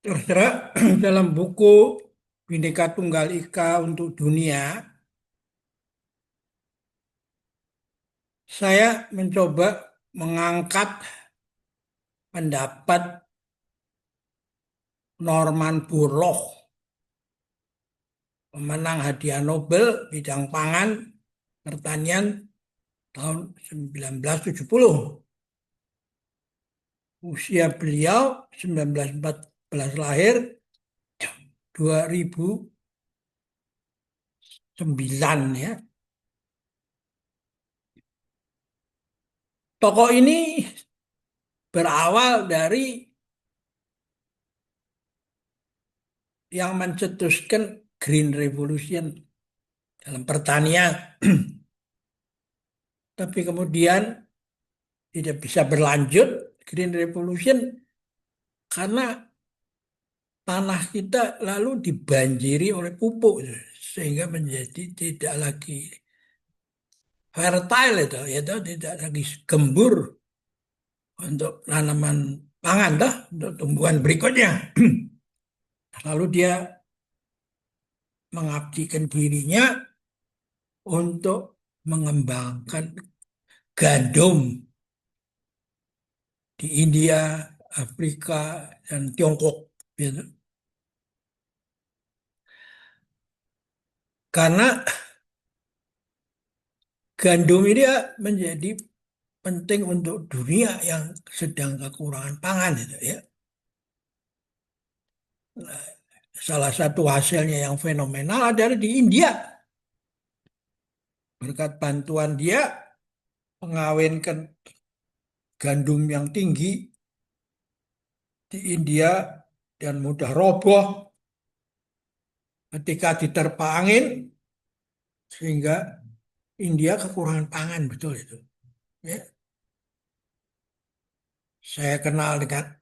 Tertera dalam buku Bhinneka Tunggal Ika untuk Dunia, saya mencoba mengangkat pendapat Norman Borlaug, pemenang hadiah Nobel bidang pangan pertanian tahun 1970. Usia beliau 1914 lahir, 2009 ya. Tokoh ini berawal dari yang mencetuskan Green Revolution dalam pertanian. Tapi kemudian tidak bisa berlanjut Green Revolution karena tanah kita lalu dibanjiri oleh pupuk sehingga menjadi tidak lagi fertile itu tidak lagi gembur untuk tanaman pangan untuk tumbuhan berikutnya. Lalu dia mengabdikan dirinya untuk mengembangkan gandum di India, Afrika, dan Tiongkok. Gitu. Karena gandum ini menjadi penting untuk dunia yang sedang kekurangan pangan. Gitu, ya. Nah, salah satu hasilnya yang fenomenal adalah di India. Berkat bantuan dia mengawinkan gandum yang tinggi di India dan mudah roboh ketika diterpa angin sehingga India kekurangan pangan betul itu. Ya, saya kenal dengan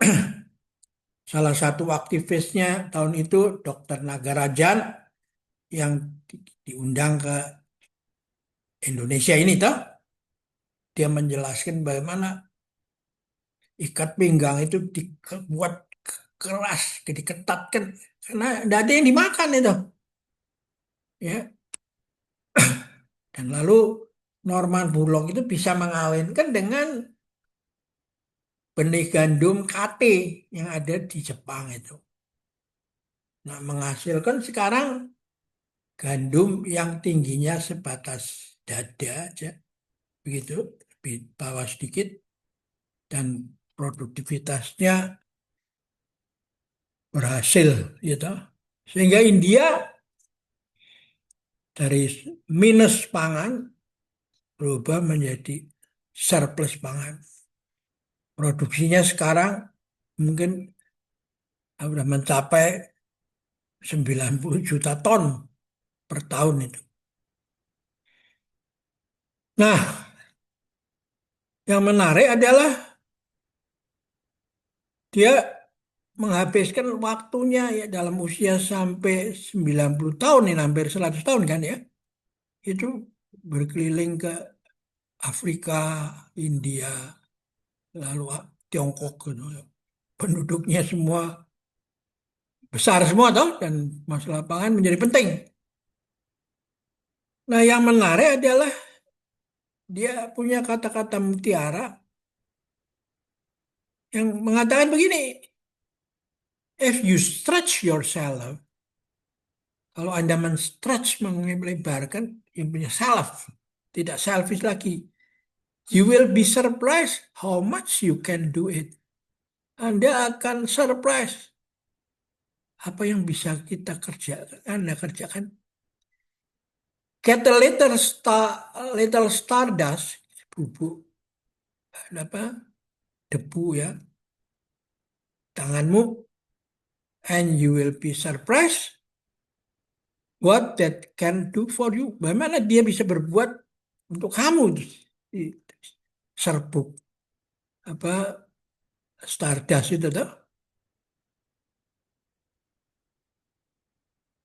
salah satu aktivisnya tahun itu Dr. Nagarajan yang diundang ke Indonesia ini toh. Dia menjelaskan bagaimana ikat pinggang itu dibuat keras, diketatkan karena tidak ada yang dimakan itu. Ya, dan lalu Norman Borlaug itu bisa mengawinkan dengan benih gandum KT yang ada di Jepang itu. Nah, menghasilkan sekarang gandum yang tingginya sebatas dada aja, begitu, di bawah sedikit, dan produktivitasnya berhasil, gitu. Sehingga India dari minus pangan berubah menjadi surplus pangan. Produksinya sekarang mungkin sudah mencapai 90 juta ton per tahun itu. Nah, yang menarik adalah dia menghabiskan waktunya ya dalam usia sampai 90 tahun ini hampir 100 tahun kan ya. Itu berkeliling ke Afrika, India, lalu Tiongkok gitu. Penduduknya semua besar semua toh dan masalah pangan menjadi penting. Nah, yang menarik adalah dia punya kata-kata mutiara yang mengatakan begini, if you stretch yourself, kalau Anda men-stretch, melebarkan, yang punya self, tidak selfish lagi, you will be surprised how much you can do it. Anda akan surprise apa yang bisa kita kerjakan, Anda kerjakan. Get a little stardust, bubuk apa debu ya, tanganmu, and you will be surprised what that can do for you. Bagaimana dia bisa berbuat untuk kamu di serbuk apa stardust itu tuh.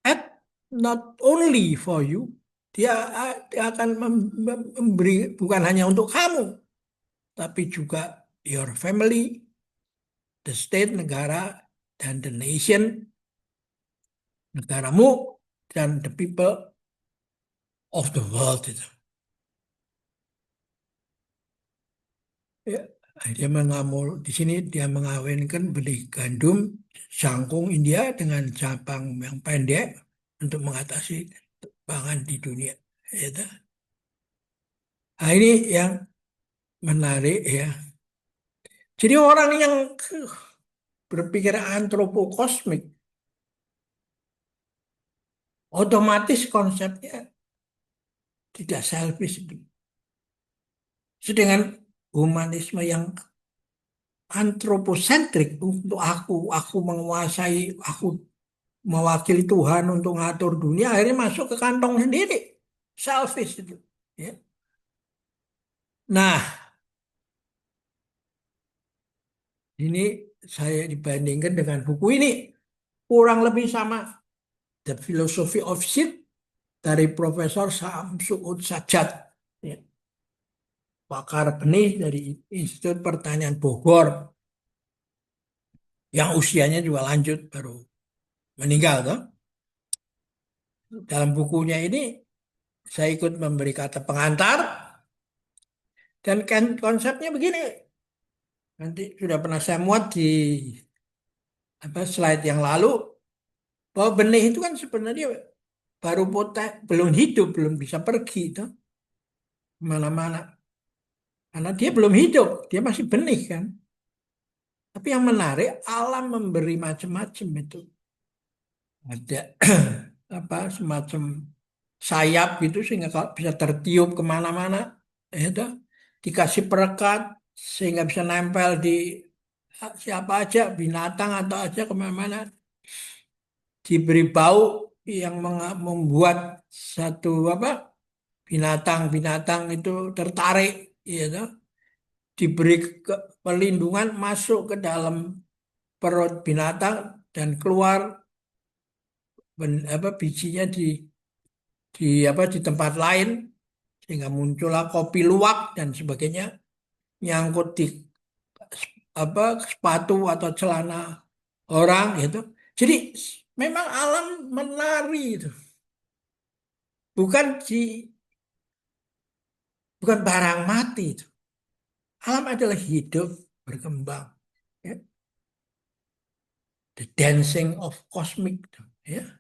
And not only for you, dia akan memberi bukan hanya untuk kamu, tapi juga your family, the state, negara, dan the nation, negaramu, dan the people of the world itu. Ya, dia mengamul di sini dia mengawinkan benih gandum jangkung India dengan cabang yang pendek untuk mengatasi pangan di dunia. Itu. Nah, ini yang menarik ya. Jadi orang yang berpikir antropokosmik otomatis konsepnya tidak selfish itu. Sedangkan humanisme yang antroposentrik untuk aku menguasai, aku mewakili Tuhan untuk ngatur dunia, akhirnya masuk ke kantong sendiri. Selfish itu. Ya. Nah, ini saya dibandingkan dengan buku ini. Kurang lebih sama. The Philosophy of Shit dari Profesor Samsuud Sajjad. Ya. Pakar benih dari Institut Pertanian Bogor. Yang usianya juga lanjut, baru meninggal. Toh. Dalam bukunya ini, saya ikut memberi kata pengantar. Dan kan konsepnya begini. Nanti sudah pernah saya muat di slide yang lalu. Bahwa benih itu kan sebenarnya baru belum hidup, belum bisa pergi itu mana-mana. Karena dia belum hidup, dia masih benih kan. Tapi yang menarik, alam memberi macam-macam itu. Ada apa semacam sayap gitu sehingga kalau bisa tertiup kemana-mana. Itu dikasih perekat sehingga bisa nempel di siapa aja, binatang atau aja kemana-mana. Diberi bau yang membuat satu apa binatang-binatang itu tertarik, gitu. Diberi pelindungan masuk ke dalam perut binatang dan keluar bijinya di tempat lain sehingga muncullah kopi luwak dan sebagainya nyangkut di sepatu atau celana orang gitu. Jadi memang alam menari itu. Bukan bukan barang mati itu. Alam adalah hidup, berkembang. Ya. The dancing of cosmic. Ya.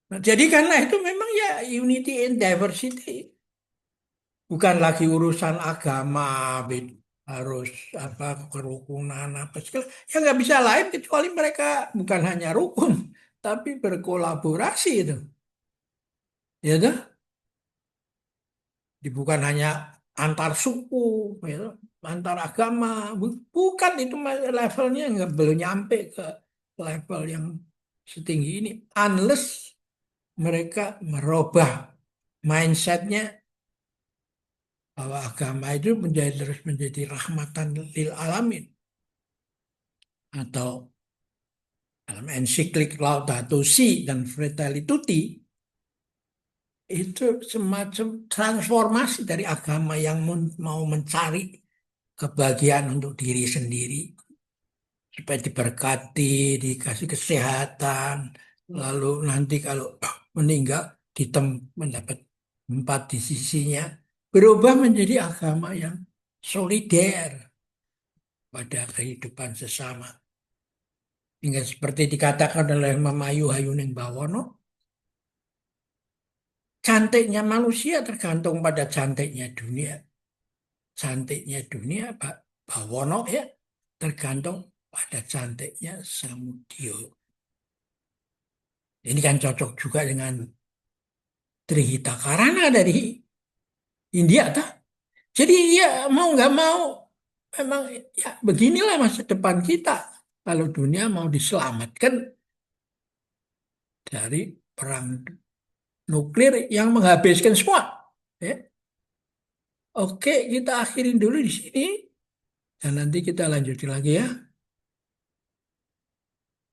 Nah, jadi karena itu memang ya unity and diversity. Bukan lagi urusan agama, harus apa kerukunan apa segala. Ya nggak bisa lain kecuali mereka bukan hanya rukun, tapi berkolaborasi itu. Ya tuh? Bukan hanya antar suku, ya, antar agama, bukan itu levelnya nggak belum nyampe ke level yang setinggi ini, unless mereka merubah mindsetnya bahwa agama itu terus menjadi rahmatan lil alamin atau dalam ensiklik Laudato Si dan Fratelli Tutti itu semacam transformasi dari agama yang mau mencari kebahagiaan untuk diri sendiri supaya diberkati, dikasih kesehatan, lalu nanti kalau meninggal mendapat tempat di sisinya, berubah menjadi agama yang solider pada kehidupan sesama. Hingga seperti dikatakan oleh Mamayu Hayuning Bawono, cantiknya manusia tergantung pada cantiknya dunia. Cantiknya dunia, Pak Bawono ya, tergantung pada cantiknya Samudyo. Ini kan cocok juga dengan Trihita Karana dari India, tak? Jadi ya mau nggak mau, memang ya beginilah masa depan kita. Kalau dunia mau diselamatkan dari perang nuklir yang menghabiskan semua. Ya. Oke, kita akhirin dulu di sini dan nanti kita lanjutin lagi ya.